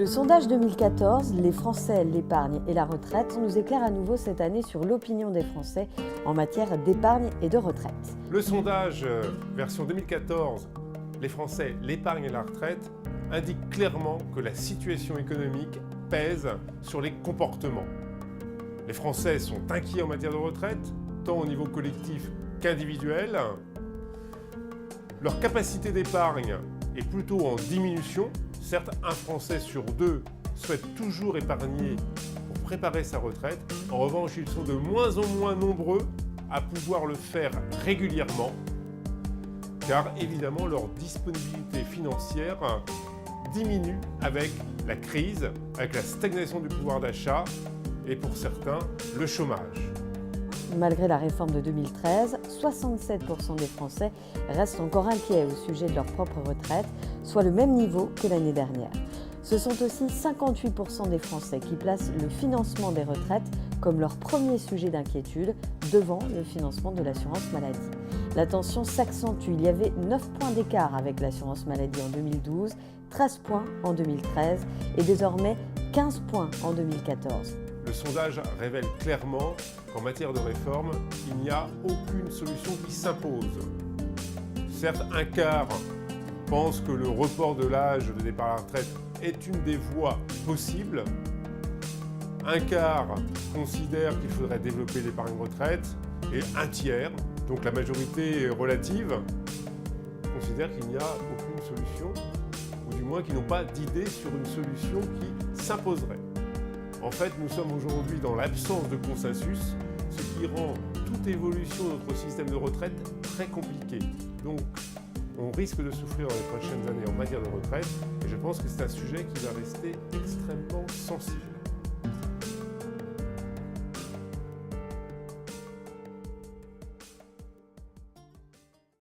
sondage 2014, les Français, l'épargne et la retraite, nous éclaire à nouveau cette année sur l'opinion des Français en matière d'épargne et de retraite. Le sondage version 2014, les Français, l'épargne et la retraite, indique clairement que la situation économique pèse sur les comportements. Les Français sont inquiets en matière de retraite, tant au niveau collectif qu'individuel. Leur capacité d'épargne est plutôt en diminution. Certes, un Français sur deux souhaite toujours épargner pour préparer sa retraite. En revanche, ils sont de moins en moins nombreux à pouvoir le faire régulièrement, car évidemment leur disponibilité financière diminue avec la crise, avec la stagnation du pouvoir d'achat et pour certains, le chômage. Malgré la réforme de 2013, 67% des Français restent encore inquiets au sujet de leur propre retraite, soit le même niveau que l'année dernière. Ce sont aussi 58% des Français qui placent le financement des retraites comme leur premier sujet d'inquiétude devant le financement de l'assurance maladie. La tension s'accentue. Il y avait 9 points d'écart avec l'assurance maladie en 2012, 13 points en 2013 et désormais 15 points en 2014. Le sondage révèle clairement qu'en matière de réforme, il n'y a aucune solution qui s'impose. Certes, un quart pense que le report de l'âge de départ à la retraite est une des voies possibles. Un quart considère qu'il faudrait développer l'épargne retraite et un tiers, donc la majorité relative, considère qu'il n'y a aucune solution, ou du moins qu'ils n'ont pas d'idée sur une solution qui s'imposerait. En fait, nous sommes aujourd'hui dans l'absence de consensus, ce qui rend toute évolution de notre système de retraite très compliquée. Donc, on risque de souffrir dans les prochaines années en matière de retraite, et je pense que c'est un sujet qui va rester extrêmement sensible.